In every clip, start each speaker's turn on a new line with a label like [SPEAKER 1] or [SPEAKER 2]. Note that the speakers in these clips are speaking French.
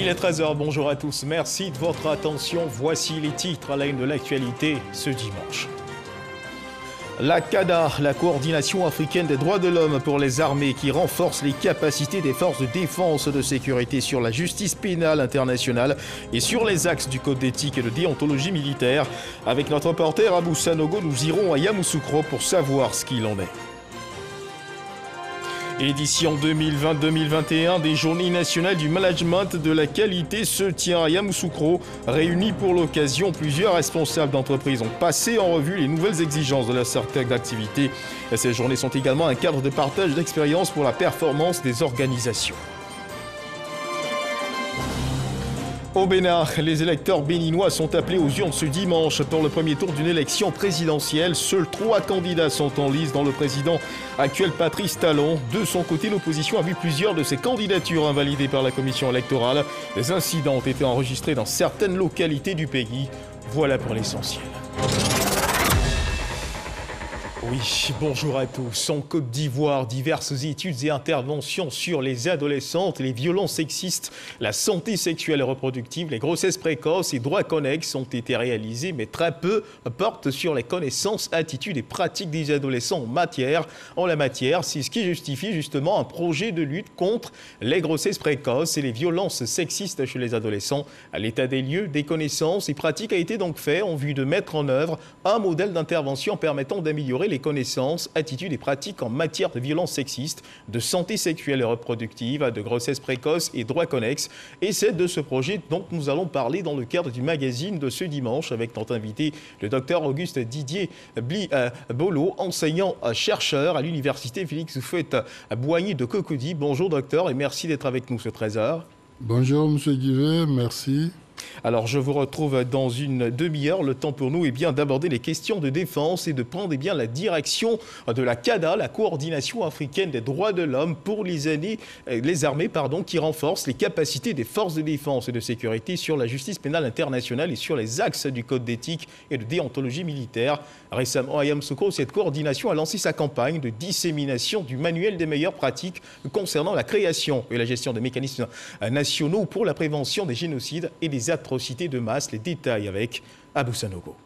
[SPEAKER 1] Il est 13h, bonjour à tous, merci de votre attention. Voici les titres à la une de l'actualité ce dimanche. La CADA, la coordination africaine des droits de l'homme pour les armées qui renforce les capacités des forces de défense et de sécurité sur la justice pénale internationale et sur les axes du code d'éthique et de déontologie militaire. Avec notre reporter Abou Sanogo, nous irons à Yamoussoukro pour savoir ce qu'il en est. Édition 2020-2021 des Journées nationales du management de la qualité se tient à Yamoussoukro. Réunis pour l'occasion, plusieurs responsables d'entreprises ont passé en revue les nouvelles exigences de leur secteur d'activité. Ces journées sont également un cadre de partage d'expériences pour la performance des organisations. Au Bénin, les électeurs béninois sont appelés aux urnes ce dimanche pour le premier tour d'une élection présidentielle. Seuls 3 candidats sont en lice, dont le président actuel Patrice Talon. De son côté, l'opposition a vu plusieurs de ses candidatures invalidées par la commission électorale. Des incidents ont été enregistrés dans certaines localités du pays. Voilà pour l'essentiel. Oui, bonjour à tous. En Côte d'Ivoire, diverses études et interventions sur les adolescentes, les violences sexistes, la santé sexuelle et reproductive, les grossesses précoces et droits connexes ont été réalisées, mais très peu portent sur les connaissances, attitudes et pratiques des adolescents en la matière. C'est ce qui justifie justement un projet de lutte contre les grossesses précoces et les violences sexistes chez les adolescents. L'état des lieux, des connaissances et pratiques a été donc fait en vue de mettre en œuvre un modèle d'intervention permettant d'améliorer les connaissances, attitudes et pratiques en matière de violences sexistes, de santé sexuelle et reproductive, de grossesse précoce et droits connexes. Et c'est de ce projet dont nous allons parler dans le cadre du magazine de ce dimanche avec notre invité, le docteur Auguste Didier Bolo, enseignant-chercheur à l'université Félix Houphouët-Boigny de Cocody. Bonjour docteur et merci d'être avec nous ce 13h.
[SPEAKER 2] Bonjour monsieur Guivet, merci.
[SPEAKER 1] Alors, je vous retrouve dans une demi-heure. Le temps pour nous est bien d'aborder les questions de défense et de prendre la direction de la CADA, la coordination africaine des droits de l'homme pour les armées, qui renforce les capacités des forces de défense et de sécurité sur la justice pénale internationale et sur les axes du code d'éthique et de déontologie militaire. Récemment, à Yamoussoukro, cette coordination a lancé sa campagne de dissémination du manuel des meilleures pratiques concernant la création et la gestion des mécanismes nationaux pour la prévention des génocides et des atrocités de masse. Les détails avec Abou Sanogo.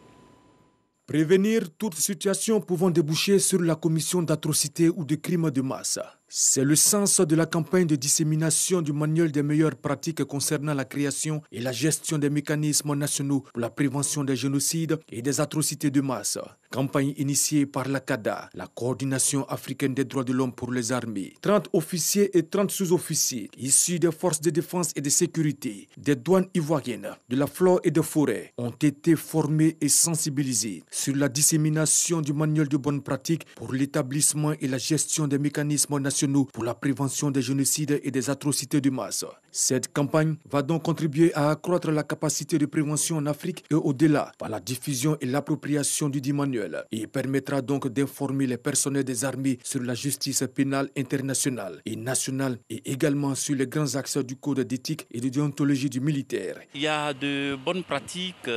[SPEAKER 3] Prévenir toute situation pouvant déboucher sur la commission d'atrocités ou de crimes de masse. C'est le sens de la campagne de dissémination du manuel des meilleures pratiques concernant la création et la gestion des mécanismes nationaux pour la prévention des génocides et des atrocités de masse. Campagne initiée par la CADA, la coordination africaine des droits de l'homme pour les armées. 30 officiers et 30 sous-officiers issus des forces de défense et de sécurité, des douanes ivoiriennes, de la flore et des forêts ont été formés et sensibilisés sur la dissémination du manuel de bonnes pratiques pour l'établissement et la gestion des mécanismes nationaux pour la prévention des génocides et des atrocités de masse. Cette campagne va donc contribuer à accroître la capacité de prévention en Afrique et au-delà par la diffusion et l'appropriation du dit manuel et permettra donc d'informer les personnels des armées sur la justice pénale internationale et nationale et également sur les grands axes du code d'éthique et de déontologie du militaire.
[SPEAKER 4] Il y a de bonnes pratiques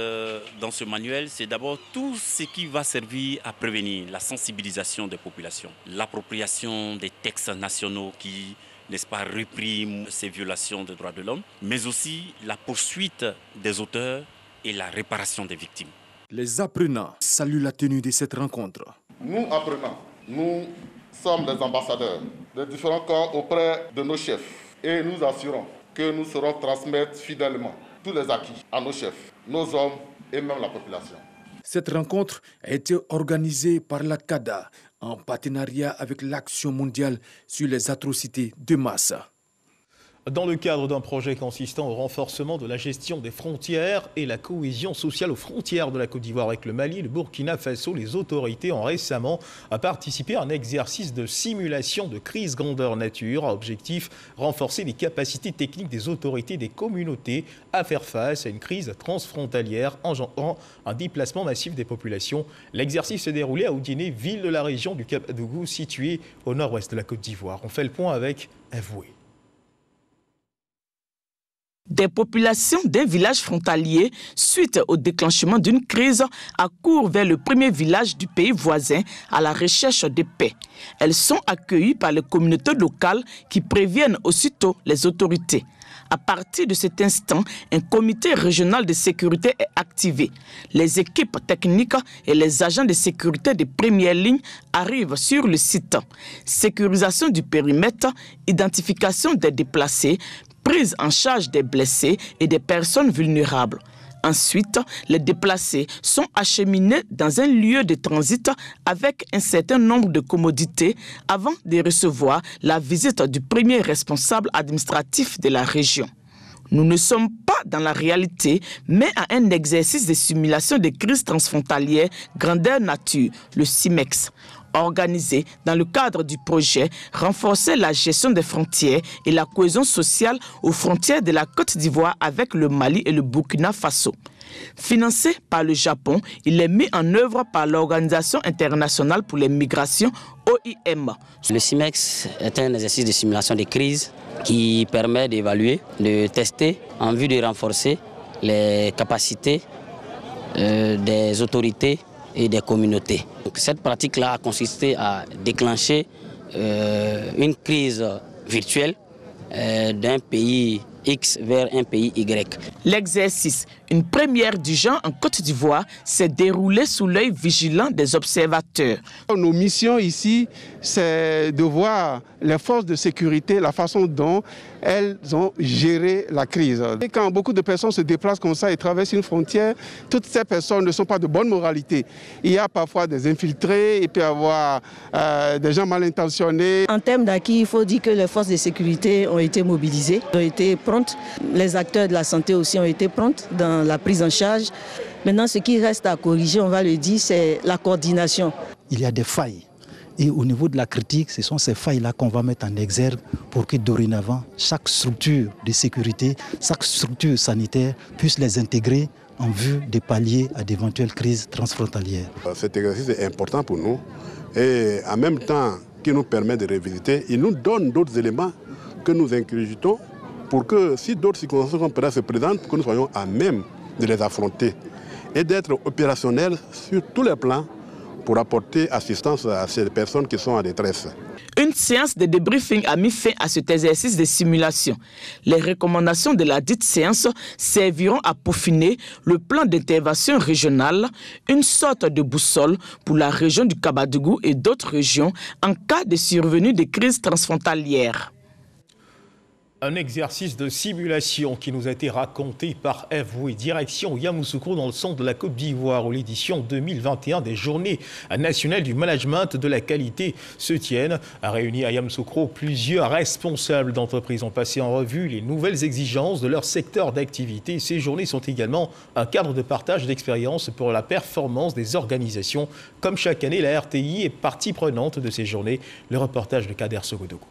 [SPEAKER 4] dans ce manuel. C'est d'abord tout ce qui va servir à prévenir la sensibilisation des populations, l'appropriation des textes nationaux qui, n'est-ce pas, répriment ces violations des droits de l'homme, mais aussi la poursuite des auteurs et la réparation des victimes.
[SPEAKER 3] Les apprenants saluent la tenue de cette rencontre.
[SPEAKER 5] Nous, apprenants, nous sommes les ambassadeurs des différents corps auprès de nos chefs et nous assurons que nous saurons transmettre fidèlement tous les acquis à nos chefs, nos hommes et même la population.
[SPEAKER 3] Cette rencontre a été organisée par la CADA en partenariat avec l'Action mondiale sur les atrocités de masse.
[SPEAKER 1] Dans le cadre d'un projet consistant au renforcement de la gestion des frontières et la cohésion sociale aux frontières de la Côte d'Ivoire avec le Mali et le Burkina Faso, les autorités ont récemment participé à un exercice de simulation de crise grandeur nature. Objectif, renforcer les capacités techniques des autorités des communautés à faire face à une crise transfrontalière engendrant un déplacement massif des populations. L'exercice s'est déroulé à Oudiné, ville de la région du Cap-Dougou, située au nord-ouest de la Côte d'Ivoire. On fait le point avec Avoué.
[SPEAKER 6] Des populations d'un village frontalier, suite au déclenchement d'une crise, accourent vers le premier village du pays voisin à la recherche de paix. Elles sont accueillies par les communautés locales qui préviennent aussitôt les autorités. À partir de cet instant, un comité régional de sécurité est activé. Les équipes techniques et les agents de sécurité de première ligne arrivent sur le site. Sécurisation du périmètre, identification des déplacés, prise en charge des blessés et des personnes vulnérables. Ensuite, les déplacés sont acheminés dans un lieu de transit avec un certain nombre de commodités avant de recevoir la visite du premier responsable administratif de la région. Nous ne sommes pas dans la réalité, mais à un exercice de simulation de crise transfrontalière grandeur nature, le CIMEX, organisé dans le cadre du projet Renforcer la gestion des frontières et la cohésion sociale aux frontières de la Côte d'Ivoire avec le Mali et le Burkina Faso. Financé par le Japon, il est mis en œuvre par l'Organisation internationale pour les migrations, OIM.
[SPEAKER 7] Le CIMEX est un exercice de simulation de crise qui permet d'évaluer, de tester en vue de renforcer les capacités des autorités et des communautés. Donc, cette pratique-là a consisté à déclencher une crise virtuelle d'un pays X vers un pays Y.
[SPEAKER 6] L'exercice, une première du genre en Côte d'Ivoire, s'est déroulé sous l'œil vigilant des observateurs.
[SPEAKER 8] Nos missions ici, c'est de voir les forces de sécurité, la façon dont elles ont géré la crise. Et quand beaucoup de personnes se déplacent comme ça et traversent une frontière, toutes ces personnes ne sont pas de bonne moralité. Il y a parfois des infiltrés, il peut y avoir des gens mal intentionnés.
[SPEAKER 9] En termes d'acquis, il faut dire que les forces de sécurité ont été mobilisées, ont été prontes. Les acteurs de la santé aussi ont été prontes dans la prise en charge. Maintenant, ce qui reste à corriger, on va le dire, c'est la coordination.
[SPEAKER 10] Il y a des failles. Et au niveau de la critique, ce sont ces failles-là qu'on va mettre en exergue pour que dorénavant, chaque structure de sécurité, chaque structure sanitaire puisse les intégrer en vue de pallier à d'éventuelles crises transfrontalières.
[SPEAKER 11] Cet exercice est important pour nous et en même temps qu'il nous permet de revisiter, il nous donne d'autres éléments que nous incrustons pour que si d'autres circonstances se présentent, que nous soyons à même de les affronter et d'être opérationnels sur tous les plans pour apporter assistance à ces personnes qui sont en détresse.
[SPEAKER 6] Une séance de débriefing a mis fin à cet exercice de simulation. Les recommandations de la dite séance serviront à peaufiner le plan d'intervention régional, une sorte de boussole pour la région du Kabadougou et d'autres régions en cas de survenue de crises transfrontalières.
[SPEAKER 1] Un exercice de simulation qui nous a été raconté par Eve Wouy, direction Yamoussoukro dans le centre de la Côte d'Ivoire où l'édition 2021 des Journées nationales du management de la qualité se tiennent. A réuni à Yamoussoukro, plusieurs responsables d'entreprises ont passé en revue les nouvelles exigences de leur secteur d'activité. Ces journées sont également un cadre de partage d'expériences pour la performance des organisations. Comme chaque année, la RTI est partie prenante de ces journées. Le reportage de Kader Sogodougou.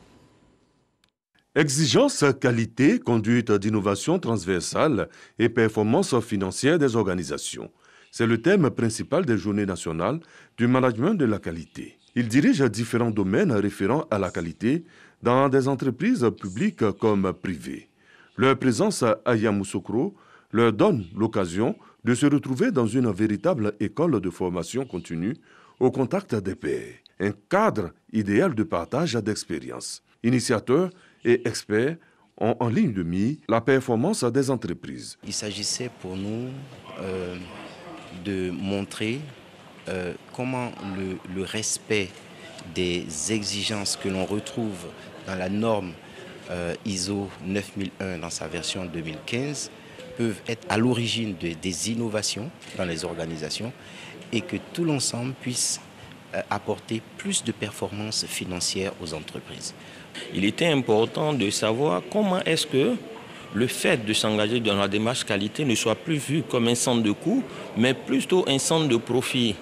[SPEAKER 12] Exigence, qualité, conduite d'innovation transversale et performance financière des organisations. C'est le thème principal des Journées nationales du management de la qualité. Il dirige différents domaines référents à la qualité dans des entreprises publiques comme privées. Leur présence à Yamoussoukro leur donne l'occasion de se retrouver dans une véritable école de formation continue au contact des pairs. Un cadre idéal de partage d'expériences. Initiateurs et experts ont en ligne de mire la performance des entreprises.
[SPEAKER 13] Il s'agissait pour nous de montrer comment le respect des exigences que l'on retrouve dans la norme ISO 9001 dans sa version 2015 peuvent être à l'origine des innovations dans les organisations et que tout l'ensemble puisse apporter plus de performances financières aux entreprises.
[SPEAKER 14] Il était important de savoir comment est-ce que le fait de s'engager dans la démarche qualité ne soit plus vu comme un centre de coût, mais plutôt un centre de profit.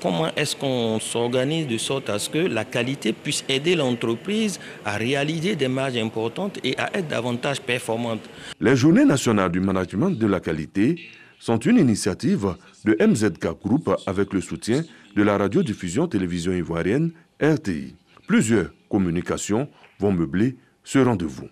[SPEAKER 14] Comment est-ce qu'on s'organise de sorte à ce que la qualité puisse aider l'entreprise à réaliser des marges importantes et à être davantage performante.
[SPEAKER 12] Les Journées nationales du management de la qualité sont une initiative de MZK Group avec le soutien de la radiodiffusion télévision ivoirienne RTI. Plusieurs communications vont meubler ce rendez-vous.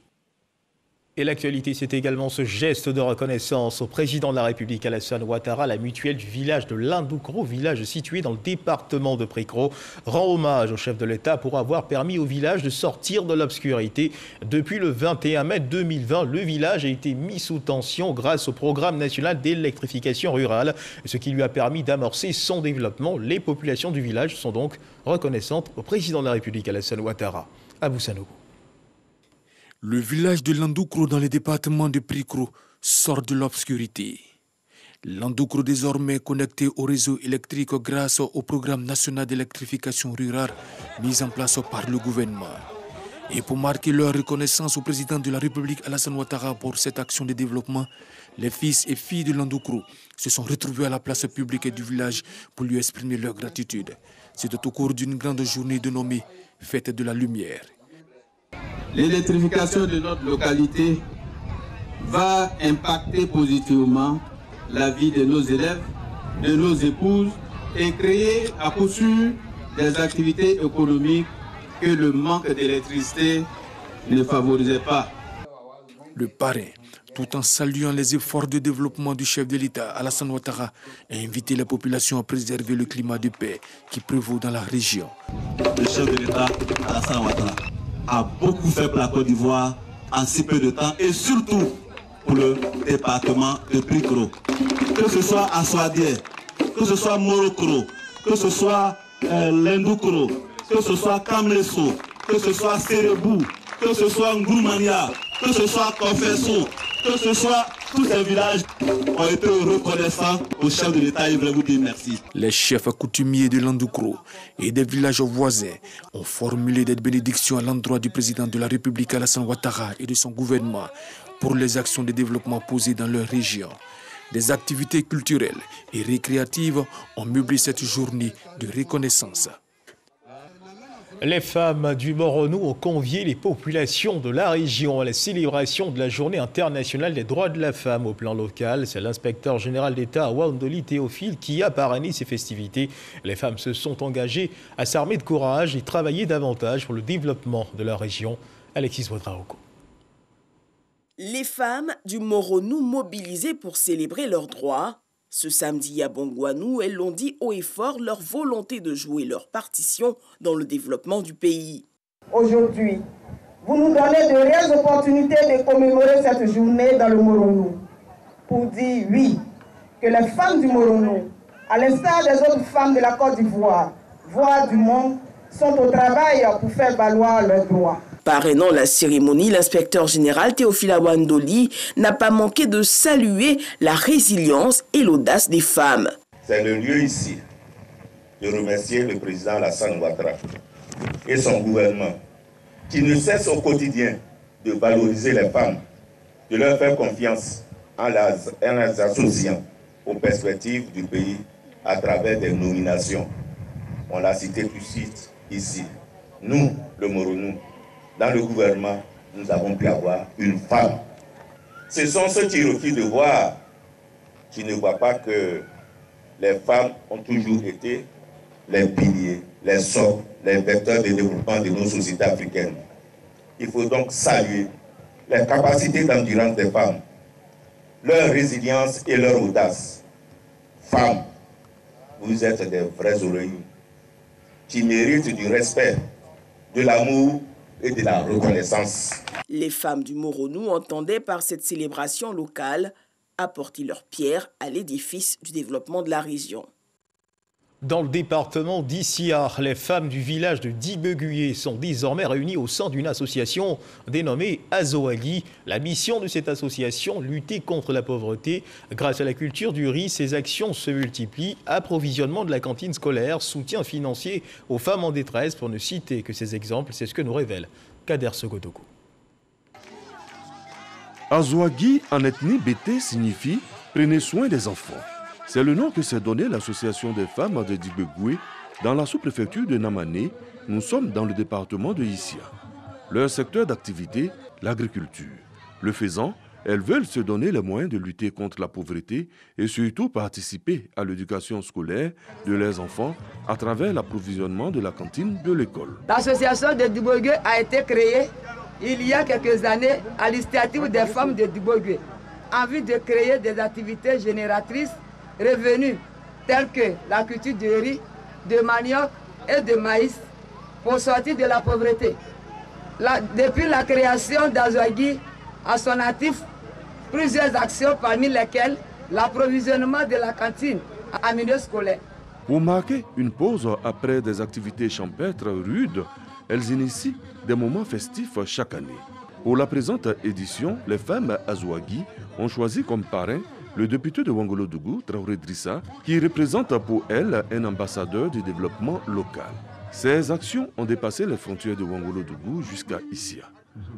[SPEAKER 1] Et l'actualité, c'est également ce geste de reconnaissance au président de la République, Alassane Ouattara. La mutuelle du village de Lindoukro, village situé dans le département de Prikro, rend hommage au chef de l'État pour avoir permis au village de sortir de l'obscurité. Depuis le 21 mai 2020, le village a été mis sous tension grâce au programme national d'électrification rurale, ce qui lui a permis d'amorcer son développement. Les populations du village sont donc reconnaissantes au président de la République, Alassane Ouattara. Abou Sanogo.
[SPEAKER 3] Le village de Lindoukro dans le département de Prikro sort de l'obscurité. Lindoukro désormais connecté au réseau électrique grâce au programme national d'électrification rurale mis en place par le gouvernement. Et pour marquer leur reconnaissance au président de la République Alassane Ouattara pour cette action de développement, les fils et filles de Lindoukro se sont retrouvés à la place publique du village pour lui exprimer leur gratitude. C'était au cours d'une grande journée dénommée Fête de la Lumière.
[SPEAKER 15] L'électrification de notre localité va impacter positivement la vie de nos élèves, de nos épouses et créer à coup sûr des activités économiques que le manque d'électricité ne favorisait pas.
[SPEAKER 3] Le parrain, tout en saluant les efforts de développement du chef de l'État, Alassane Ouattara, a invité la population à préserver le climat de paix qui prévaut dans la région.
[SPEAKER 16] Le chef de l'État, Alassane Ouattara, a beaucoup fait pour la Côte d'Ivoire en si peu de temps et surtout pour le département de Prikro. Que ce soit Aswadié, que ce soit Morokro, que ce soit Lindoukro, que ce soit Kamleso, que ce soit Serebou, que ce soit Ngoumania, que ce soit Confesso, que ce soit tous ces villages ont été reconnaissants au chef de l'État. Je voulais vous dire merci.
[SPEAKER 3] Les chefs coutumiers de Lindoukro et des villages voisins ont formulé des bénédictions à l'endroit du président de la République Alassane Ouattara et de son gouvernement pour les actions de développement posées dans leur région. Des activités culturelles et récréatives ont meublé cette journée de reconnaissance.
[SPEAKER 1] Les femmes du Moronou ont convié les populations de la région à la célébration de la Journée internationale des droits de la femme au plan local. C'est l'inspecteur général d'État Wandoli Théophile qui a parrainé ces festivités. Les femmes se sont engagées à s'armer de courage et travailler davantage pour le développement de la région. Alexis Ouadraogo.
[SPEAKER 17] Les femmes du Moronou mobilisées pour célébrer leurs droits. Ce samedi à Bongouanou, elles l'ont dit haut et fort leur volonté de jouer leur partition dans le développement du pays.
[SPEAKER 18] Aujourd'hui, vous nous donnez de réelles opportunités de commémorer cette journée dans le Moronou pour dire oui, que les femmes du Moronou, à l'instar des autres femmes de la Côte d'Ivoire, voire du monde, sont au travail pour faire valoir leurs droits.
[SPEAKER 17] Parrainant la cérémonie, l'inspecteur général Théophile Wandoli n'a pas manqué de saluer la résilience et l'audace des femmes.
[SPEAKER 19] C'est le lieu ici de remercier le président Alassane Ouattara et son gouvernement qui ne cesse au quotidien de valoriser les femmes, de leur faire confiance en les associant aux perspectives du pays à travers des nominations. On l'a cité tout de suite ici. Nous, le Moronou, dans le gouvernement, nous avons pu avoir une femme. Ce sont ceux qui refusent de voir, qui ne voient pas que les femmes ont toujours été les piliers, les socles, les vecteurs de développement de nos sociétés africaines. Il faut donc saluer les capacités d'endurance des femmes, leur résilience et leur audace. Femmes, vous êtes des vrais oreillers qui méritent du respect, de l'amour et de la reconnaissance.
[SPEAKER 17] Les femmes du Moronou entendaient par cette célébration locale apporter leur pierre à l'édifice du développement de la région.
[SPEAKER 1] Dans le département d'Issiar, les femmes du village de Dibeguyé sont désormais réunies au sein d'une association dénommée Azoali. La mission de cette association, lutter contre la pauvreté. Grâce à la culture du riz, ces actions se multiplient. Approvisionnement de la cantine scolaire, soutien financier aux femmes en détresse, pour ne citer que ces exemples. C'est ce que nous révèle Kader Sogotoko.
[SPEAKER 12] Azouagui en ethnie Bété signifie « prenez soin des enfants ». C'est le nom que s'est donné l'association des femmes de Dibegoué dans la sous-préfecture de Namané. Nous sommes dans le département de Issia. Leur secteur d'activité, l'agriculture. Le faisant, elles veulent se donner les moyens de lutter contre la pauvreté et surtout participer à l'éducation scolaire de leurs enfants à travers l'approvisionnement de la cantine de l'école.
[SPEAKER 20] L'association de Dibegoué a été créée il y a quelques années à l'initiative des femmes de Dibogwe en vue de créer des activités génératrices revenus telles que la culture de riz, de manioc et de maïs pour sortir de la pauvreté. Depuis la création d'Azouagui à son actif, plusieurs actions parmi lesquelles l'approvisionnement de la cantine en milieu scolaire.
[SPEAKER 12] Pour marquer une pause après des activités champêtres rudes, elles initient des moments festifs chaque année. Pour la présente édition, les femmes Azouagui ont choisi comme parrain le député de Ouangolodougou, Traoré Drissa, qui représente pour elle un ambassadeur du développement local. Ces actions ont dépassé les frontières de Ouangolodougou jusqu'à Issia.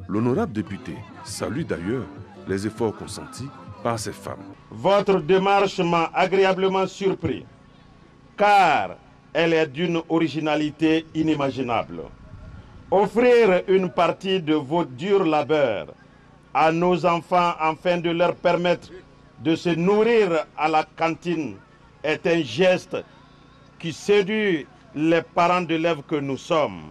[SPEAKER 12] L'honorable député salue d'ailleurs les efforts consentis par ces femmes.
[SPEAKER 21] Votre démarche m'a agréablement surpris, car elle est d'une originalité inimaginable. Offrir une partie de vos durs labeurs à nos enfants afin de leur permettre de se nourrir à la cantine est un geste qui séduit les parents d'élèves que nous sommes.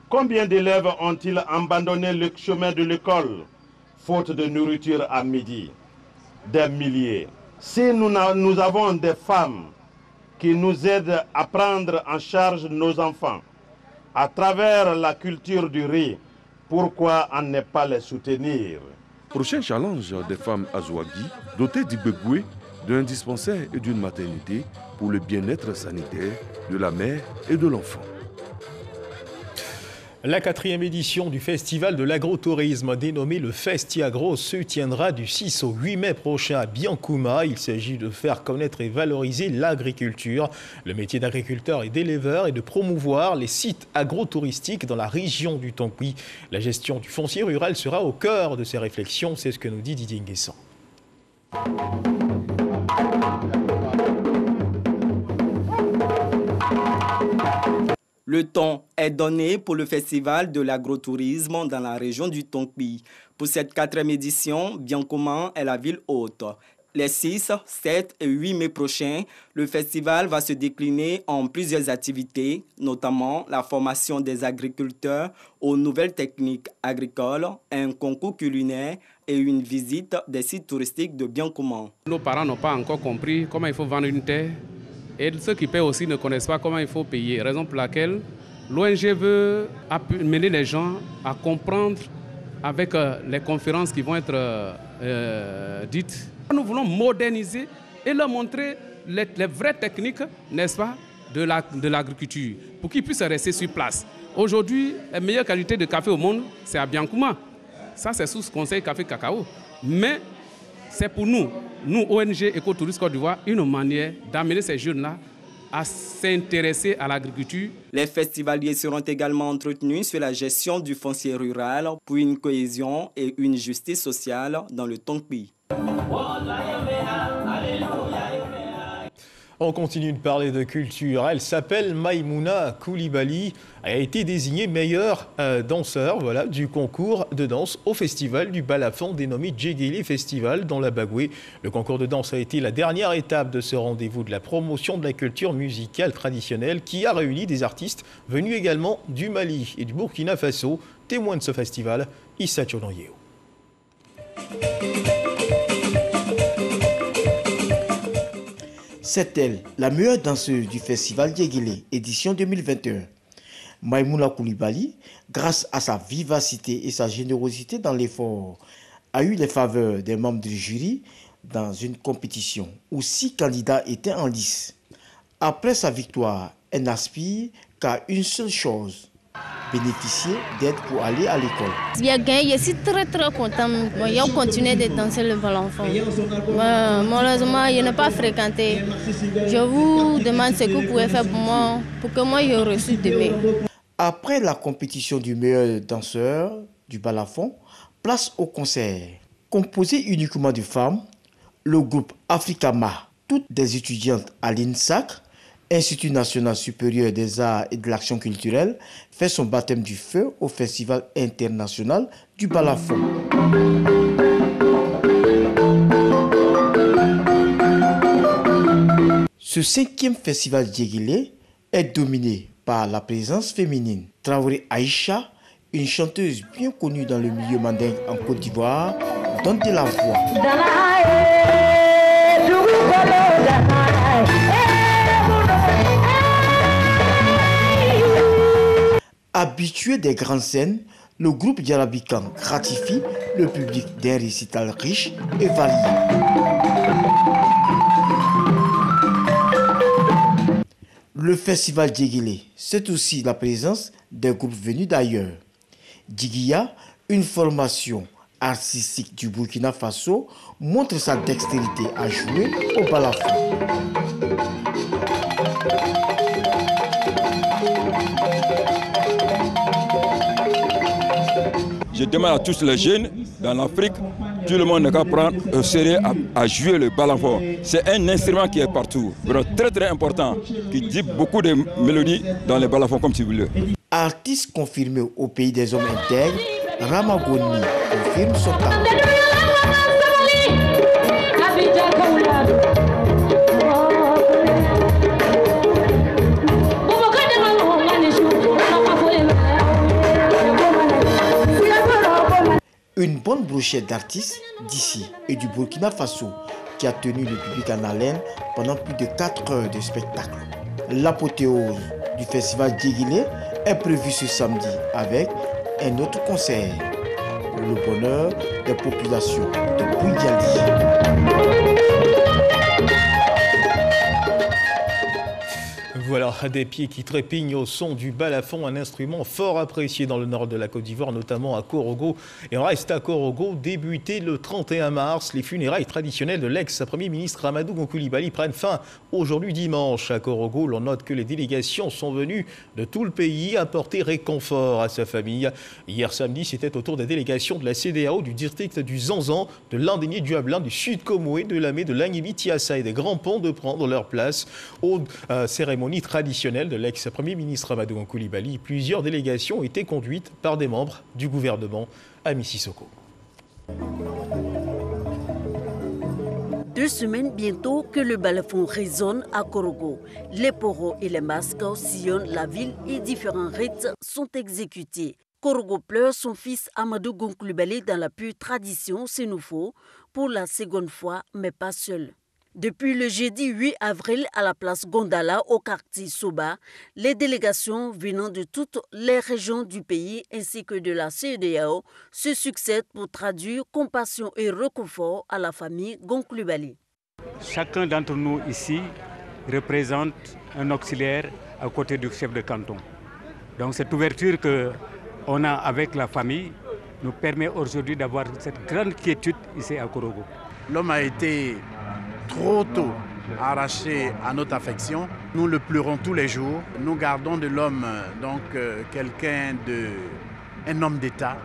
[SPEAKER 21] Combien d'élèves ont-ils abandonné le chemin de l'école faute de nourriture à midi? Des milliers. Si nous avons des femmes qui nous aident à prendre en charge nos enfants à travers la culture du riz, pourquoi en ne pas les soutenir?
[SPEAKER 12] Prochain challenge des femmes Azouagui, dotées d'Ibegwe, d'un dispensaire et d'une maternité pour le bien-être sanitaire de la mère et de l'enfant.
[SPEAKER 1] La 4e édition du Festival de l'agrotourisme, dénommé le Festiagro, se tiendra du 6 au 8 mai prochain à Biancouma. Il s'agit de faire connaître et valoriser l'agriculture, le métier d'agriculteur et d'éleveur, et de promouvoir les sites agrotouristiques dans la région du Tongui. La gestion du foncier rural sera au cœur de ces réflexions, c'est ce que nous dit Didier Nguessan.
[SPEAKER 22] Le temps est donné pour le festival de l'agrotourisme dans la région du Tongui. Pour cette 4e édition, Biancouma est la ville hôte. Les 6, 7 et 8 mai prochains, le festival va se décliner en plusieurs activités, notamment la formation des agriculteurs aux nouvelles techniques agricoles, un concours culinaire et une visite des sites touristiques de Biancouma.
[SPEAKER 23] Nos parents n'ont pas encore compris comment il faut vendre une terre. Et ceux qui paient aussi ne connaissent pas comment il faut payer. Raison pour laquelle l'ONG veut mener les gens à comprendre avec les conférences qui vont être dites. Nous voulons moderniser et leur montrer les vraies techniques, n'est-ce pas, de l'agriculture, pour qu'ils puissent rester sur place. Aujourd'hui, la meilleure qualité de café au monde, c'est à Biancouma. Ça, c'est sous ce conseil Café Cacao. Mais c'est pour nous, ONG Écotourisme Côte d'Ivoire, une manière d'amener ces jeunes-là à s'intéresser à l'agriculture.
[SPEAKER 22] Les festivaliers seront également entretenus sur la gestion du foncier rural pour une cohésion et une justice sociale dans le Tongui.
[SPEAKER 1] On continue de parler de culture. Elle s'appelle Maïmouna Koulibaly. Elle a été désignée meilleure danseur du concours de danse au festival du Balafon dénommé Djegele Festival dans la Bagoué. Le concours de danse a été la dernière étape de ce rendez-vous de la promotion de la culture musicale traditionnelle qui a réuni des artistes venus également du Mali et du Burkina Faso. Témoin de ce festival, Issa Tchononyeo.
[SPEAKER 24] C'est elle, la meilleure danseuse du festival Djegele, édition 2021. Maïmouna Koulibaly, grâce à sa vivacité et sa générosité dans l'effort, a eu les faveurs des membres du jury dans une compétition où 6 candidats étaient en lice. Après sa victoire, elle n'aspire qu'à une seule chose: bénéficier d'aide pour aller à l'école.
[SPEAKER 25] Je suis très content. Je continue de danser le balafon. Malheureusement, je n'ai pas fréquenté. Je vous demande ce que vous pouvez faire pour moi, pour que moi je reçoive demain.
[SPEAKER 24] Après la compétition du meilleur danseur du balafon, place au concert. Composé uniquement de femmes, le groupe Africama, toutes des étudiantes à l'INSAC, Institut national supérieur des arts et de l'action culturelle, fait son baptême du feu au Festival international du balafon. Ce 5e festival Djegele est dominé par la présence féminine. Traoré Aïcha, une chanteuse bien connue dans le milieu mandingue en Côte d'Ivoire, donne de la voix. Habitué des grandes scènes, le groupe Djarabikan gratifie le public d'un récital riche et varié. Le festival Djegele, c'est aussi la présence des groupes venus d'ailleurs. Djigia, une formation artistique du Burkina Faso, montre sa dextérité à jouer au balafon.
[SPEAKER 2] Je demande à tous les jeunes dans l'Afrique, tout le monde n'a qu'à prendre au sérieux à jouer le balafon. C'est un instrument qui est partout, très important, qui dit beaucoup de mélodies dans les balafons comme tu veux.
[SPEAKER 24] Artiste confirmé au pays des hommes intègres, Ramagoni confirme son talent. Une bonne brochette d'artistes d'ici et du Burkina Faso qui a tenu le public en haleine pendant plus de 4 heures de spectacle. L'apothéose du festival Djegele est prévue ce samedi avec un autre concert pour le bonheur des populations de Boundiali.
[SPEAKER 1] Voilà, des pieds qui trépignent au son du balafon, un instrument fort apprécié dans le nord de la Côte d'Ivoire, notamment à Korogo. Et on reste à Korogo, débuté le 31 mars. Les funérailles traditionnelles de l'ex-premier ministre Amadou Gon Coulibaly prennent fin aujourd'hui dimanche à Korogo. L'on note que les délégations sont venues de tout le pays apporter réconfort à sa famille. Hier samedi, c'était au tour des délégations de la CEDEAO, du district du Zanzan, de l'Andénié du Hablin, du Sud Comoé, de Lamé, de l'Agnébi Tiassa et des Grands Ponts de prendre leur place aux cérémonies traditionnelle de l'ex-premier ministre Amadou Gon Coulibaly. Plusieurs délégations ont été conduites par des membres du gouvernement à Mississauga.
[SPEAKER 4] 2 semaines bientôt que le balafon résonne à Korogo. Les poros et les masques sillonnent la ville et différents rites sont exécutés. Korogo pleure son fils Amadou Gon Coulibaly dans la pure tradition sénoufo pour la seconde fois, mais pas seul. Depuis le jeudi 8 avril à la place Gondala au quartier Soba, les délégations venant de toutes les régions du pays ainsi que de la CEDEAO se succèdent pour traduire compassion et réconfort à la famille Gon Coulibaly.
[SPEAKER 5] Chacun d'entre nous ici représente un auxiliaire à côté du chef de canton. Donc cette ouverture qu'on a avec la famille nous permet aujourd'hui d'avoir cette grande quiétude ici à Korogo.
[SPEAKER 7] L'homme a été trop tôt arraché à notre affection. Nous le pleurons tous les jours. Nous gardons de l'homme donc un homme d'État,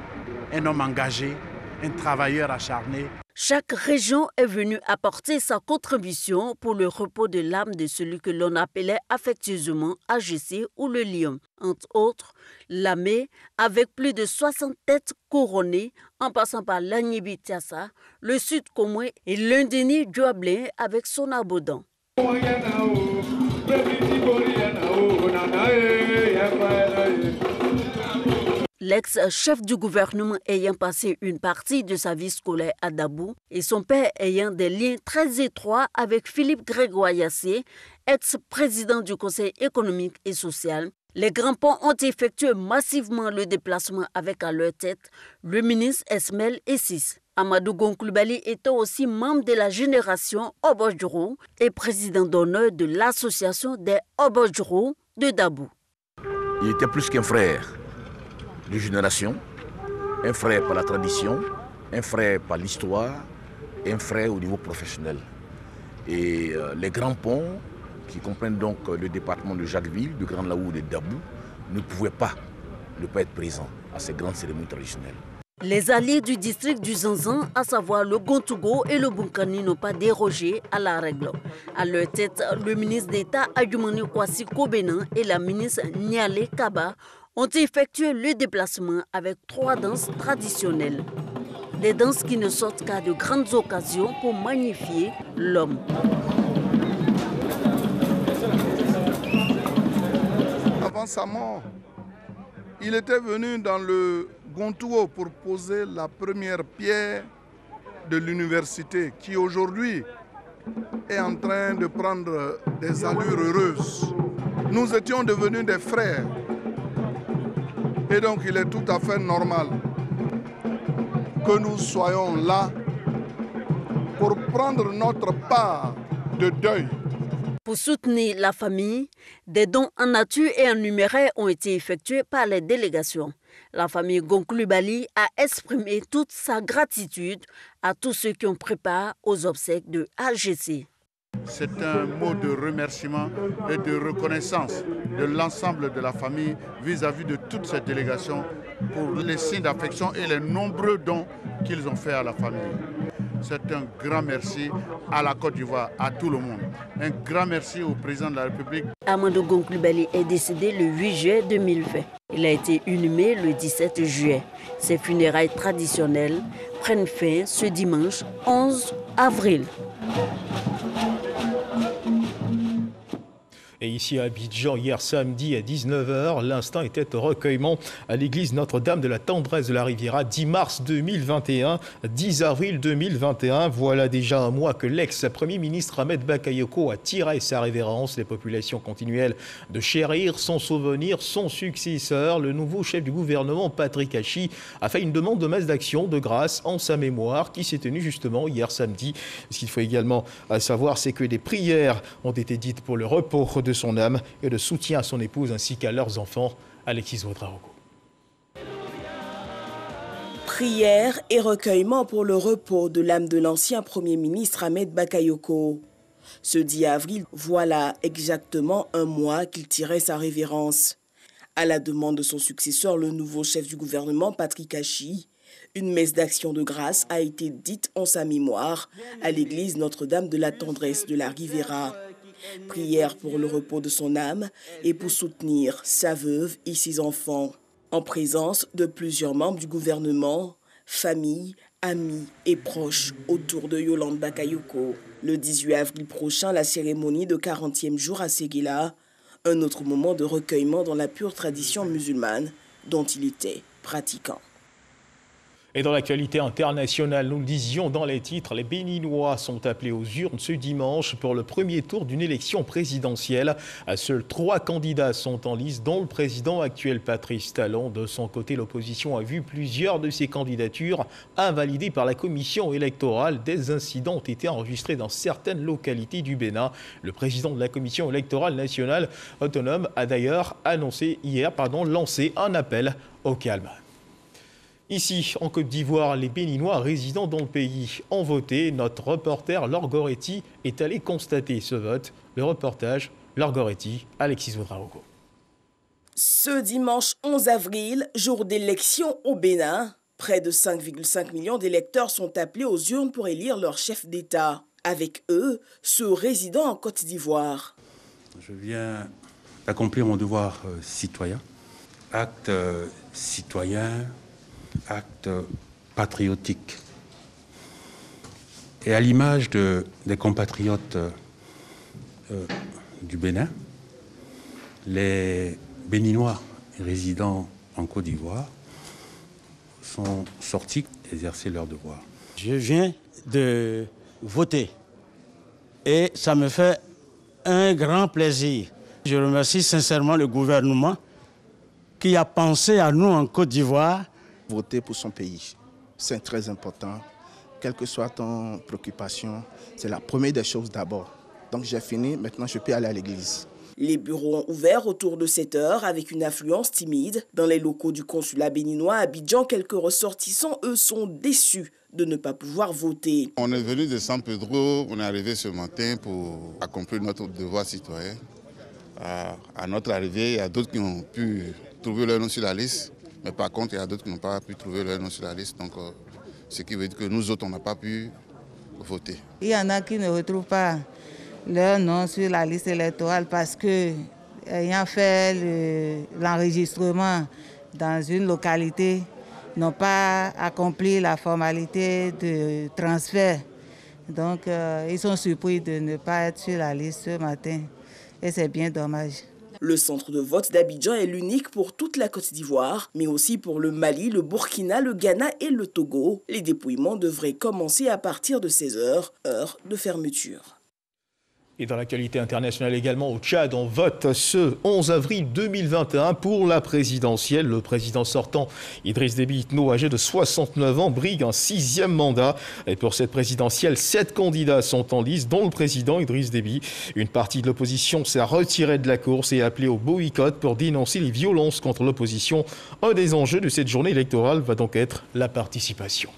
[SPEAKER 7] un homme engagé, un travailleur acharné.
[SPEAKER 4] Chaque région est venue apporter sa contribution pour le repos de l'âme de celui que l'on appelait affectueusement AGC ou le lion. Entre autres, Lamé, avec plus de 60 têtes couronnées, en passant par l'Agnébi Tiassa, le Sud Comoé et l'Indénié du Hablin avec son abondant. L'ex-chef du gouvernement ayant passé une partie de sa vie scolaire à Dabou et son père ayant des liens très étroits avec Philippe Grégoire Yassé, ex-président du Conseil économique et social, les Grands Ponts ont effectué massivement le déplacement avec à leur tête le ministre Esmel Essis. Amadou Gon Coulibaly était aussi membre de la génération Obodjoro et président d'honneur de l'association des Obodjoro de Dabou.
[SPEAKER 8] Il était plus qu'un frère de génération, un frère par la tradition, un frère par l'histoire, un frère au niveau professionnel. Et les Grands Ponts, qui comprennent donc le département de Jacquesville, de Grand Laou et de Dabou, ne pouvaient pas ne pas être présents à ces grandes cérémonies traditionnelles.
[SPEAKER 4] Les alliés du district du Zanzan, à savoir le Gontougo et le Bunkani, n'ont pas dérogé à la règle. À leur tête, le ministre d'État Adjoumani Kwasi Kobenan et la ministre Niale Kaba ont effectué le déplacement avec 3 danses traditionnelles. Des danses qui ne sortent qu'à de grandes occasions pour magnifier l'homme.
[SPEAKER 26] Avant sa mort,
[SPEAKER 6] Il était venu dans le Gontouo pour poser la première pierre de l'université qui aujourd'hui est en train de prendre des allures heureuses. Nous étions devenus des frères et donc il est tout à fait normal que nous soyons là pour prendre notre part de deuil.
[SPEAKER 4] Pour soutenir la famille, des dons en nature et en numéraire ont été effectués par les délégations. La famille Gonkulubali a exprimé toute sa gratitude à tous ceux qui ont préparé aux obsèques de AGC.
[SPEAKER 7] C'est un mot de remerciement et de reconnaissance de l'ensemble de la famille vis-à-vis de toutes ces délégations pour les signes d'affection et les nombreux dons qu'ils ont fait à la famille. C'est un grand merci à la Côte d'Ivoire, à tout le monde. Un grand merci au président de la République.
[SPEAKER 4] Amadou Gonkulubali est décédé le 8 juillet 2020. Il a été inhumé le 17 juillet. Ses funérailles traditionnelles prennent fin ce dimanche 11 avril.
[SPEAKER 1] Et ici à Abidjan, hier samedi à 19h, l'instant était au recueillement à l'église Notre-Dame de la Tendresse de la Riviera, 10 mars 2021, 10 avril 2021. Voilà déjà un mois que l'ex-premier ministre Ahmed Bakayoko a tiré sa révérence. Les populations continuent de chérir son souvenir, son successeur. Le nouveau chef du gouvernement, Patrick Hachi, a fait une demande de messe d'action de grâce en sa mémoire qui s'est tenue justement hier samedi. Ce qu'il faut également savoir, c'est que des prières ont été dites pour le repos de son âme et de soutien à son épouse ainsi qu'à leurs enfants. Alexis Ouedraogo.
[SPEAKER 17] Prière et recueillement pour le repos de l'âme de l'ancien Premier ministre Ahmed Bakayoko. Ce 10 avril, voilà exactement un mois qu'il tirait sa révérence. À la demande de son successeur, le nouveau chef du gouvernement, Patrick Hachi, une messe d'action de grâce a été dite en sa mémoire à l'église Notre-Dame de la Tendresse de la Riviera. Prière pour le repos de son âme et pour soutenir sa veuve et ses enfants. En présence de plusieurs membres du gouvernement, famille, amis et proches autour de Yolande Bakayoko. Le 18 avril prochain, la cérémonie de 40e jour à Séguéla, un autre moment de recueillement dans la pure tradition musulmane dont il était pratiquant.
[SPEAKER 1] Et dans l'actualité internationale, nous le disions dans les titres, les Béninois sont appelés aux urnes ce dimanche pour le premier tour d'une élection présidentielle. Seuls 3 candidats sont en lice, dont le président actuel Patrice Talon. De son côté, l'opposition a vu plusieurs de ses candidatures invalidées par la commission électorale. Des incidents ont été enregistrés dans certaines localités du Bénin. Le président de la commission électorale nationale autonome a d'ailleurs lancé un appel au calme. Ici, en Côte d'Ivoire, les Béninois résidant dans le pays ont voté. Notre reporter Laure Goretti est allé constater ce vote. Le reportage, Laure Goretti, Alexis Ouedraogo.
[SPEAKER 17] Ce dimanche 11 avril, jour d'élection au Bénin, près de 5,5 millions d'électeurs sont appelés aux urnes pour élire leur chef d'État. Avec eux, ceux résidant en Côte d'Ivoire.
[SPEAKER 9] Je viens d'accomplir mon devoir citoyen, acte citoyen, acte patriotique. Et à l'image des compatriotes du Bénin, les Béninois résidant en Côte d'Ivoire sont sortis exercer leurs devoirs.
[SPEAKER 10] Je viens de voter et ça me fait un grand plaisir. Je remercie sincèrement le gouvernement qui a pensé à nous en Côte d'Ivoire.
[SPEAKER 11] Voter pour son pays, c'est très important. Quelle que soit ton préoccupation, c'est la première des choses d'abord. Donc j'ai fini, maintenant je peux aller à l'église.
[SPEAKER 17] Les bureaux ont ouvert autour de 7 heures avec une affluence timide. Dans les locaux du consulat béninois à Abidjan, quelques ressortissants, eux, sont déçus de ne pas pouvoir voter.
[SPEAKER 13] On est venu de San Pedro, on est arrivé ce matin pour accomplir notre devoir citoyen. À notre arrivée, il y a d'autres qui ont pu trouver leur nom sur la liste. Mais par contre, il y a d'autres qui n'ont pas pu trouver leur nom sur la liste. Donc, ce qui veut dire que nous autres, on n'a pas pu voter.
[SPEAKER 26] Il y en a qui ne retrouvent pas leur nom sur la liste électorale parce que, ayant fait l'enregistrement dans une localité, n'ont pas accompli la formalité de transfert. Donc, ils sont surpris de ne pas être sur la liste ce matin. Et c'est bien dommage.
[SPEAKER 17] Le centre de vote d'Abidjan est l'unique pour toute la Côte d'Ivoire, mais aussi pour le Mali, le Burkina, le Ghana et le Togo. Les dépouillements devraient commencer à partir de 16h, heure de fermeture.
[SPEAKER 1] Et dans l'actualité internationale également, au Tchad, on vote ce 11 avril 2021 pour la présidentielle. Le président sortant, Idriss Déby Itno, âgé de 69 ans, brigue un 6e mandat. Et pour cette présidentielle, 7 candidats sont en lice, dont le président Idriss Déby. Une partie de l'opposition s'est retirée de la course et a appelé au boycott pour dénoncer les violences contre l'opposition. Un des enjeux de cette journée électorale va donc être la participation.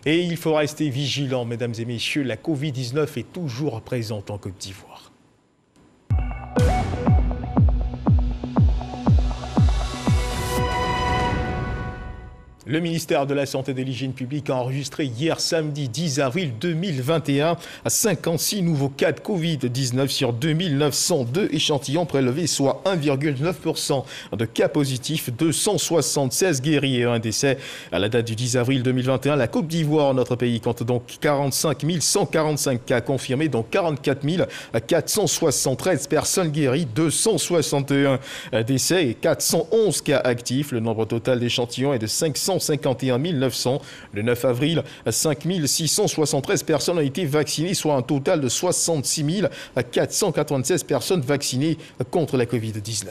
[SPEAKER 1] Et il faut rester vigilant, mesdames et messieurs, la Covid-19 est toujours présente en Côte d'Ivoire. Le ministère de la Santé et de l'Hygiène publique a enregistré hier samedi 10 avril 2021 à 56 nouveaux cas de Covid-19 sur 2902 échantillons prélevés, soit 1,9% de cas positifs, 276 guéris et un décès. À la date du 10 avril 2021, la Côte d'Ivoire, notre pays, compte donc 45 145 cas confirmés, dont 44 473 personnes guéries, 261 décès et 411 cas actifs. Le nombre total d'échantillons est de 551 900. Le 9 avril, 5 673 personnes ont été vaccinées, soit un total de 66 496 personnes vaccinées contre la Covid-19.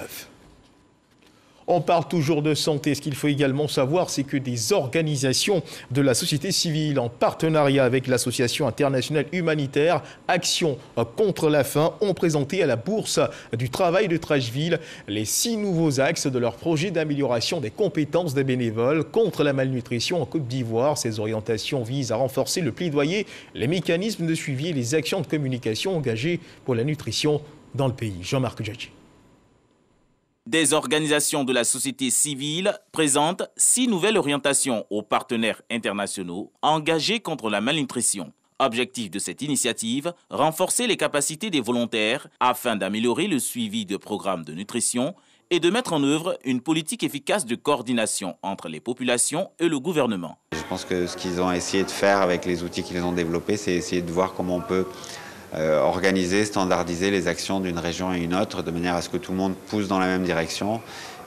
[SPEAKER 1] On parle toujours de santé. Ce qu'il faut également savoir, c'est que des organisations de la société civile, en partenariat avec l'Association internationale humanitaire Action contre la faim, ont présenté à la Bourse du travail de Trècheville les 6 nouveaux axes de leur projet d'amélioration des compétences des bénévoles contre la malnutrition en Côte d'Ivoire. Ces orientations visent à renforcer le plaidoyer, les mécanismes de suivi et les actions de communication engagées pour la nutrition dans le pays. Jean-Marc Djadji.
[SPEAKER 3] Des organisations de la société civile présentent 6 nouvelles orientations aux partenaires internationaux engagés contre la malnutrition. Objectif de cette initiative, renforcer les capacités des volontaires afin d'améliorer le suivi de programmes de nutrition et de mettre en œuvre une politique efficace de coordination entre les populations et le gouvernement.
[SPEAKER 14] Je pense que ce qu'ils ont essayé de faire avec les outils qu'ils ont développés, c'est essayer de voir comment on peut organiser, standardiser les actions d'une région à une autre de manière à ce que tout le monde pousse dans la même direction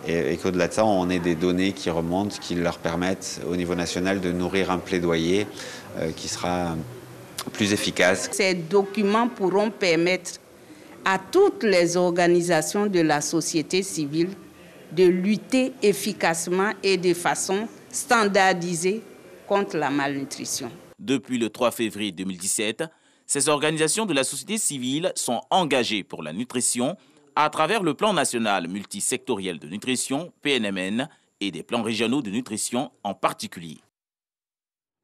[SPEAKER 14] et qu'au-delà de ça, on ait des données qui remontent, qui leur permettent au niveau national de nourrir un plaidoyer qui sera plus efficace.
[SPEAKER 15] Ces documents pourront permettre à toutes les organisations de la société civile de lutter efficacement et de façon standardisée contre la malnutrition.
[SPEAKER 3] Depuis le 3 février 2017, ces organisations de la société civile sont engagées pour la nutrition à travers le plan national multisectoriel de nutrition, PNMN, et des plans régionaux de nutrition en particulier.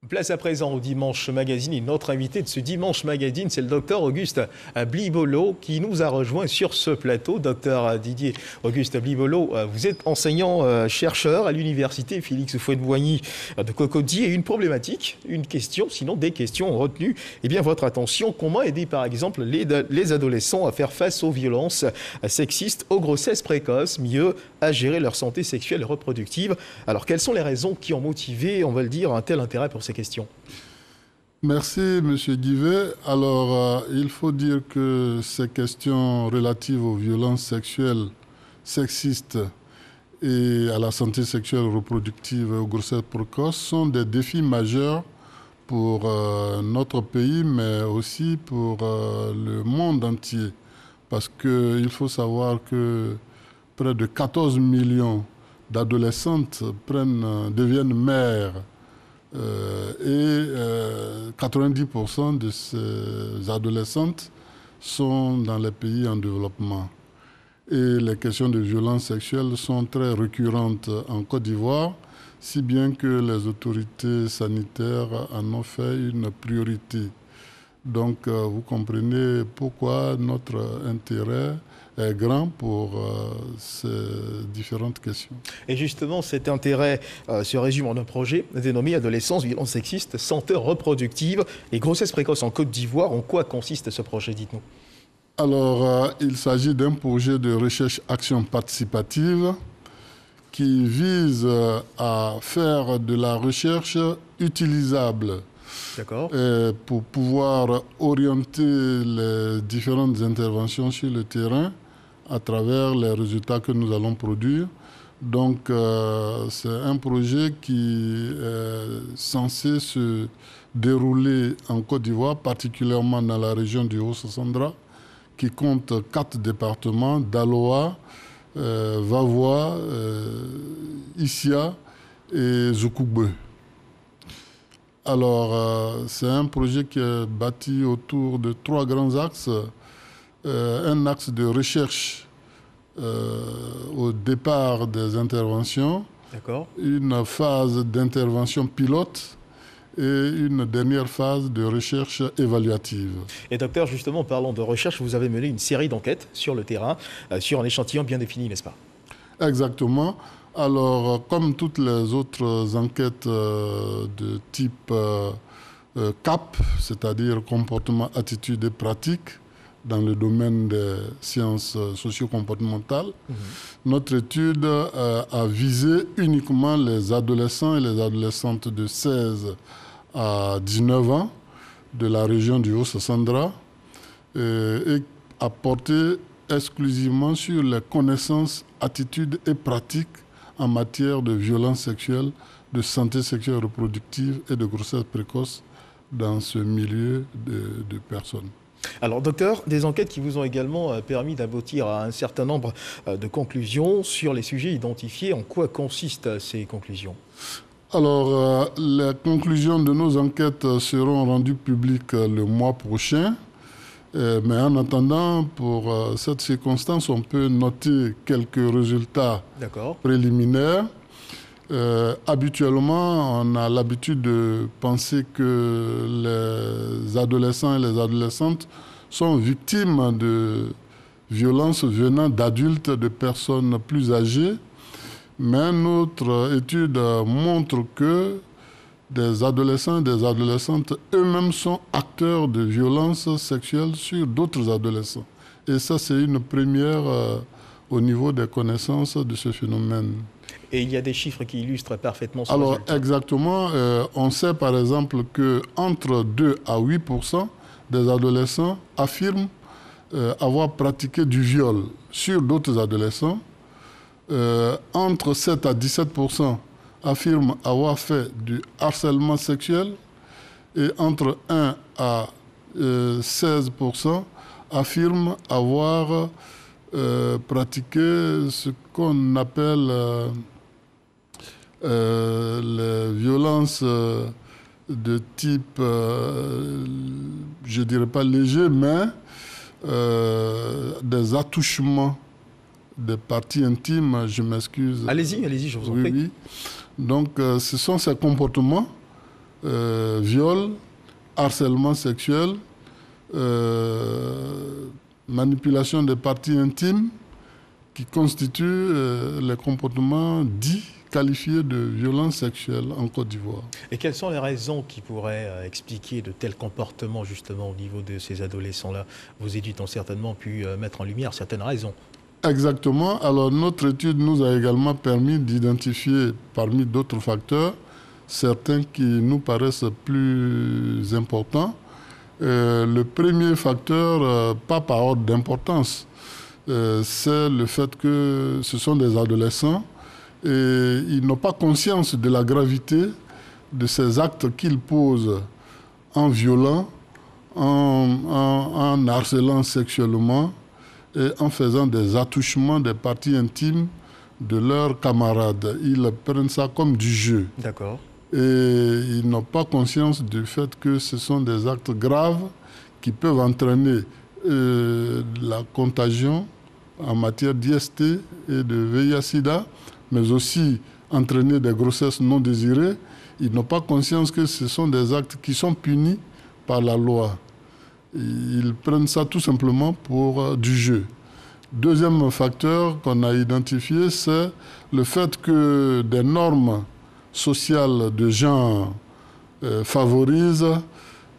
[SPEAKER 1] Place à présent au Dimanche Magazine. Et notre invité de ce Dimanche Magazine, c'est le docteur Auguste Blibolo qui nous a rejoint sur ce plateau. Docteur Didier Auguste Blibolo, vous êtes enseignant-chercheur à l'université Félix Houphouët-Boigny de Cocody. Et une problématique, une question, sinon des questions ont retenu votre attention. Comment aider par exemple les adolescents à faire face aux violences sexistes, aux grossesses précoces, mieux à gérer leur santé sexuelle et reproductive? Alors quelles sont les raisons qui ont motivé, on va le dire, un tel intérêt pour ces questions?
[SPEAKER 16] Merci, M. Guivet. Alors, il faut dire que ces questions relatives aux violences sexuelles, sexistes et à la santé sexuelle reproductive et aux grossesses précoces sont des défis majeurs pour notre pays, mais aussi pour le monde entier. Parce qu'il faut savoir que près de 14 millions d'adolescentes deviennent mères. Et 90% de ces adolescentes sont dans les pays en développement. Et les questions de violence sexuelle sont très récurrentes en Côte d'Ivoire, si bien que les autorités sanitaires en ont fait une priorité. Donc vous comprenez pourquoi notre intérêt est grand pour ces différentes questions.
[SPEAKER 1] Et justement, cet intérêt se résume en un projet dénommé Adolescence, violence sexiste, santé reproductive et grossesse précoce en Côte d'Ivoire. En quoi consiste ce projet, dites-nous?
[SPEAKER 16] Alors, il s'agit d'un projet de recherche-action participative qui vise à faire de la recherche utilisable. Pour pouvoir orienter les différentes interventions sur le terrain à travers les résultats que nous allons produire. Donc, c'est un projet qui est censé se dérouler en Côte d'Ivoire, particulièrement dans la région du Haut-Sassandra, qui compte 4 départements, Daloa, Vavois, Issia et Zoukougbe. Alors, c'est un projet qui est bâti autour de 3 grands axes. Un axe de recherche au départ des interventions, une phase d'intervention pilote et une dernière phase de recherche évaluative.
[SPEAKER 1] Et docteur, justement, parlant de recherche, vous avez mené une série d'enquêtes sur le terrain, sur un échantillon bien défini, n'est-ce pas?
[SPEAKER 16] Exactement. Alors, comme toutes les autres enquêtes de type CAP, c'est-à-dire comportement, attitude et pratique, dans le domaine des sciences socio-comportementales, notre étude a visé uniquement les adolescents et les adolescentes de 16 à 19 ans de la région du Haut-Sassandra et a porté exclusivement sur les connaissances, attitudes et pratiques en matière de violence sexuelle, de santé sexuelle et reproductive et de grossesse précoce dans ce milieu de personnes.
[SPEAKER 1] Alors, docteur, des enquêtes qui vous ont également permis d'aboutir à un certain nombre de conclusions sur les sujets identifiés. En quoi consistent ces conclusions?
[SPEAKER 16] Alors, les conclusions de nos enquêtes seront rendues publiques le mois prochain. Mais en attendant, pour cette circonstance, on peut noter quelques résultats préliminaires. Habituellement, on a l'habitude de penser que les adolescents et les adolescentes sont victimes de violences venant d'adultes, de personnes plus âgées. Mais notre étude montre que des adolescents et des adolescentes eux-mêmes sont acteurs de violences sexuelles sur d'autres adolescents. Et ça, c'est une première au niveau des connaissances de ce phénomène.
[SPEAKER 1] Et il y a des chiffres qui illustrent parfaitement ce
[SPEAKER 16] Alors,
[SPEAKER 1] résultat.
[SPEAKER 16] exactement. On sait par exemple qu'entre 2 à 8% des adolescents affirment avoir pratiqué du viol sur d'autres adolescents. Entre 7 à 17% affirment avoir fait du harcèlement sexuel. Et entre 1 à 16% affirment avoir pratiqué ce qu'on appelle les violences de type, je ne dirais pas léger, mais des attouchements des parties intimes, je m'excuse.
[SPEAKER 1] Allez-y, je vous en prie.
[SPEAKER 16] Oui. Donc, ce sont ces comportements, viol, harcèlement sexuel, manipulation des parties intimes, qui constituent les comportements dits qualifiés de violence sexuelle en Côte d'Ivoire.
[SPEAKER 1] Et quelles sont les raisons qui pourraient expliquer de tels comportements justement au niveau de ces adolescents-là? Vos études ont certainement pu mettre en lumière certaines raisons.
[SPEAKER 16] Exactement. Alors notre étude nous a également permis d'identifier parmi d'autres facteurs certains qui nous paraissent plus importants. Le premier facteur, pas par ordre d'importance, c'est le fait que ce sont des adolescents et ils n'ont pas conscience de la gravité de ces actes qu'ils posent en violant, en harcelant sexuellement et en faisant des attouchements des parties intimes de leurs camarades. Ils prennent ça comme du jeu.
[SPEAKER 1] D'accord.
[SPEAKER 16] Et ils n'ont pas conscience du fait que ce sont des actes graves qui peuvent entraîner la contagion en matière d'IST et de VIH-Sida, mais aussi entraîner des grossesses non désirées. Ils n'ont pas conscience que ce sont des actes qui sont punis par la loi. Ils prennent ça tout simplement pour du jeu. Deuxième facteur qu'on a identifié, c'est le fait que des normes sociales de genre favorisent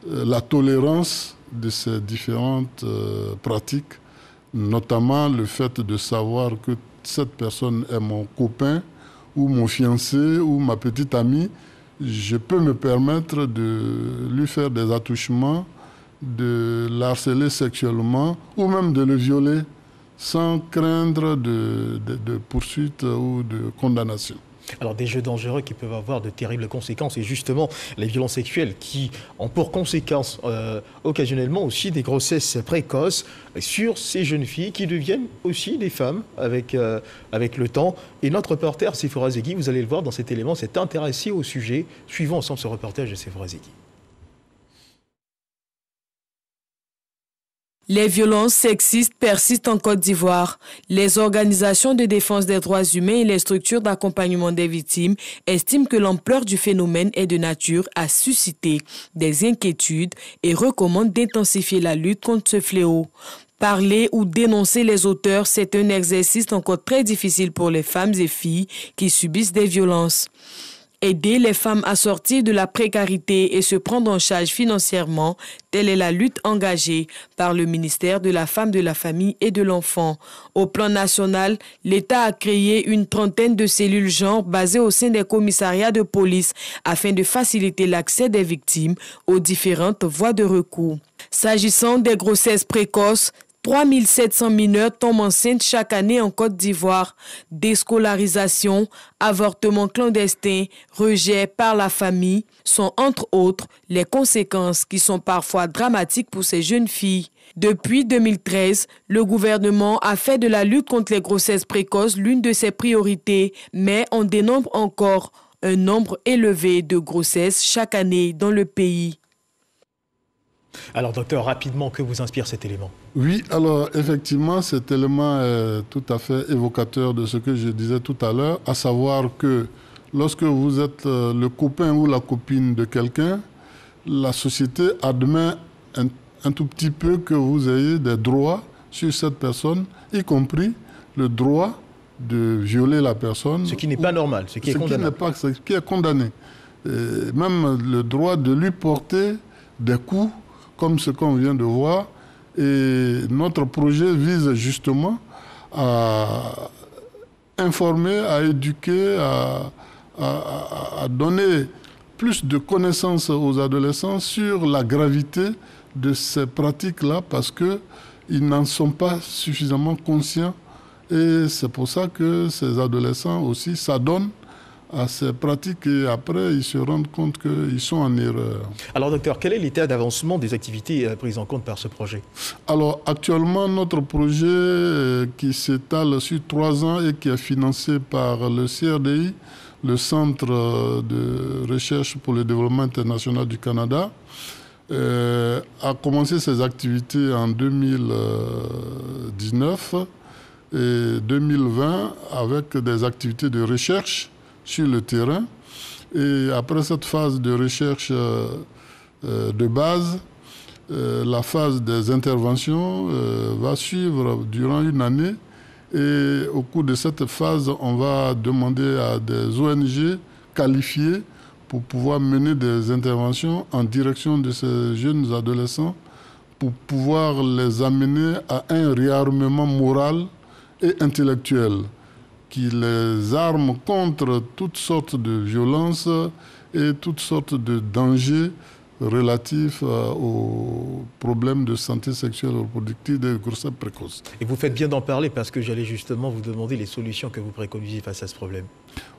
[SPEAKER 16] la tolérance de ces différentes pratiques, notamment le fait de savoir que cette personne est mon copain ou mon fiancé ou ma petite amie. Je peux me permettre de lui faire des attouchements, de l'harceler sexuellement ou même de le violer sans craindre de poursuite ou de condamnation.
[SPEAKER 1] Alors des jeux dangereux qui peuvent avoir de terribles conséquences et justement les violences sexuelles qui ont pour conséquence occasionnellement aussi des grossesses précoces sur ces jeunes filles qui deviennent aussi des femmes avec le temps. Et notre reporter Sephora Zegui, vous allez le voir dans cet élément, s'est intéressé au sujet. Suivons ensemble ce reportage de Sephora Zegui.
[SPEAKER 12] Les violences sexistes persistent en Côte d'Ivoire. Les organisations de défense des droits humains et les structures d'accompagnement des victimes estiment que l'ampleur du phénomène est de nature à susciter des inquiétudes et recommandent d'intensifier la lutte contre ce fléau. Parler ou dénoncer les auteurs, c'est un exercice encore très difficile pour les femmes et filles qui subissent des violences. Aider les femmes à sortir de la précarité et se prendre en charge financièrement, telle est la lutte engagée par le ministère de la Femme, de la Famille et de l'Enfant. Au plan national, l'État a créé une trentaine de cellules genre basées au sein des commissariats de police afin de faciliter l'accès des victimes aux différentes voies de recours. S'agissant des grossesses précoces, 3700 mineurs tombent enceintes chaque année en Côte d'Ivoire. Déscolarisation, avortement clandestin, rejet par la famille sont entre autres les conséquences qui sont parfois dramatiques pour ces jeunes filles. Depuis 2013, le gouvernement a fait de la lutte contre les grossesses précoces l'une de ses priorités, mais on dénombre encore un nombre élevé de grossesses chaque année dans le pays.
[SPEAKER 1] Alors docteur, rapidement, que vous inspire cet élément?
[SPEAKER 16] Oui, alors effectivement, cet élément est tout à fait évocateur de ce que je disais tout à l'heure, à savoir que lorsque vous êtes le copain ou la copine de quelqu'un, la société admet un tout petit peu que vous ayez des droits sur cette personne, y compris le droit de violer la personne.
[SPEAKER 1] Ce qui n'est pas normal, ce qui est condamné.
[SPEAKER 16] Ce qui est condamné. Et même le droit de lui porter des coups, comme ce qu'on vient de voir. Et notre projet vise justement à informer, à éduquer, à donner plus de connaissances aux adolescents sur la gravité de ces pratiques-là, parce qu'ils n'en sont pas suffisamment conscients. Et c'est pour ça que ces adolescents aussi s'adonnent à ces pratiques et après ils se rendent compte qu'ils sont en erreur.
[SPEAKER 1] Alors docteur, quel est l'état d'avancement des activités prises en compte par ce projet?
[SPEAKER 16] Alors actuellement notre projet qui s'étale sur 3 ans et qui est financé par le CRDI, le Centre de recherche pour le développement international du Canada, a commencé ses activités en 2019 et 2020 avec des activités de recherche sur le terrain. Et après cette phase de recherche de base, la phase des interventions va suivre durant une année. Et au cours de cette phase, on va demander à des ONG qualifiées pour pouvoir mener des interventions en direction de ces jeunes adolescents pour pouvoir les amener à un réarmement moral et intellectuel qui les arme contre toutes sortes de violences et toutes sortes de dangers relatifs aux problèmes de santé sexuelle et reproductive des grossesses précoces.
[SPEAKER 1] Et vous faites bien d'en parler parce que j'allais justement vous demander les solutions que vous préconisez face à ce problème.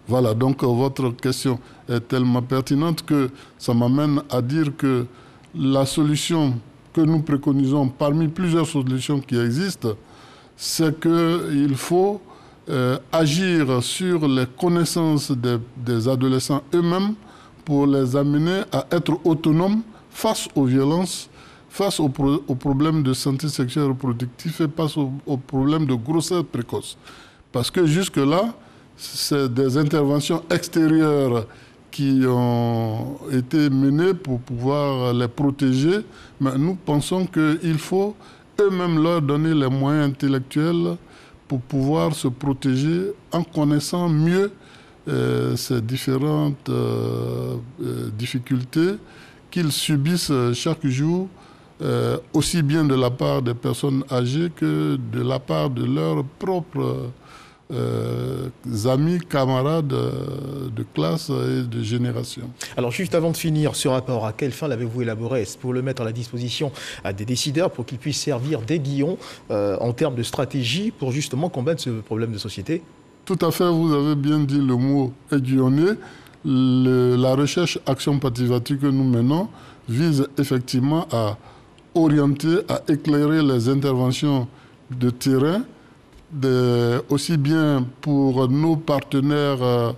[SPEAKER 16] Voilà, donc votre question est tellement pertinente que ça m'amène à dire que la solution que nous préconisons parmi plusieurs solutions qui existent, c'est qu'il faut agir sur les connaissances des adolescents eux-mêmes pour les amener à être autonomes face aux violences, face aux problèmes de santé sexuelle et reproductive et face aux problèmes de grossesse précoce. Parce que jusque-là, c'est des interventions extérieures qui ont été menées pour pouvoir les protéger, mais nous pensons qu'il faut eux-mêmes leur donner les moyens intellectuels pour pouvoir se protéger en connaissant mieux ces différentes difficultés qu'ils subissent chaque jour, aussi bien de la part des personnes âgées que de la part de leurs propres amis, camarades de classe et de génération.
[SPEAKER 1] Alors juste avant de finir ce rapport, à quelle fin l'avez-vous élaboré? Est-ce pour le mettre à la disposition des décideurs pour qu'ils puissent servir d'aiguillon en termes de stratégie pour justement combattre ce problème de société?
[SPEAKER 16] Tout à fait, vous avez bien dit le mot aiguillonner. La recherche action participative que nous menons vise effectivement à orienter, à éclairer les interventions de terrain, aussi bien pour nos partenaires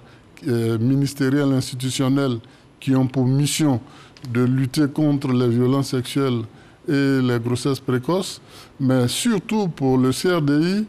[SPEAKER 16] ministériels, institutionnels qui ont pour mission de lutter contre les violences sexuelles et les grossesses précoces, mais surtout pour le CRDI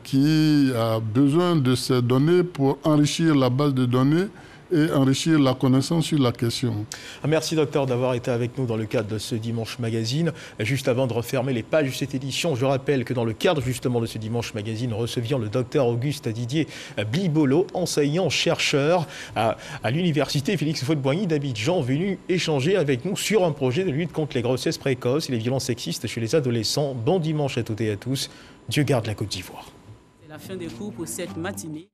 [SPEAKER 16] qui a besoin de ces données pour enrichir la base de données et enrichir la connaissance sur la question.
[SPEAKER 1] Merci docteur d'avoir été avec nous dans le cadre de ce Dimanche Magazine. Juste avant de refermer les pages de cette édition, je rappelle que dans le cadre justement de ce Dimanche Magazine, nous recevions le docteur Auguste Didier Blibolo, enseignant-chercheur à l'université Félix Houphouët-Boigny d'Abidjan, venu échanger avec nous sur un projet de lutte contre les grossesses précoces et les violences sexistes chez les adolescents. Bon dimanche à toutes et à tous. Dieu garde la Côte d'Ivoire.
[SPEAKER 18] C'est la fin des cours pour cette matinée.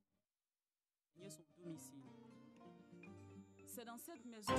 [SPEAKER 18] C'est dans cette maison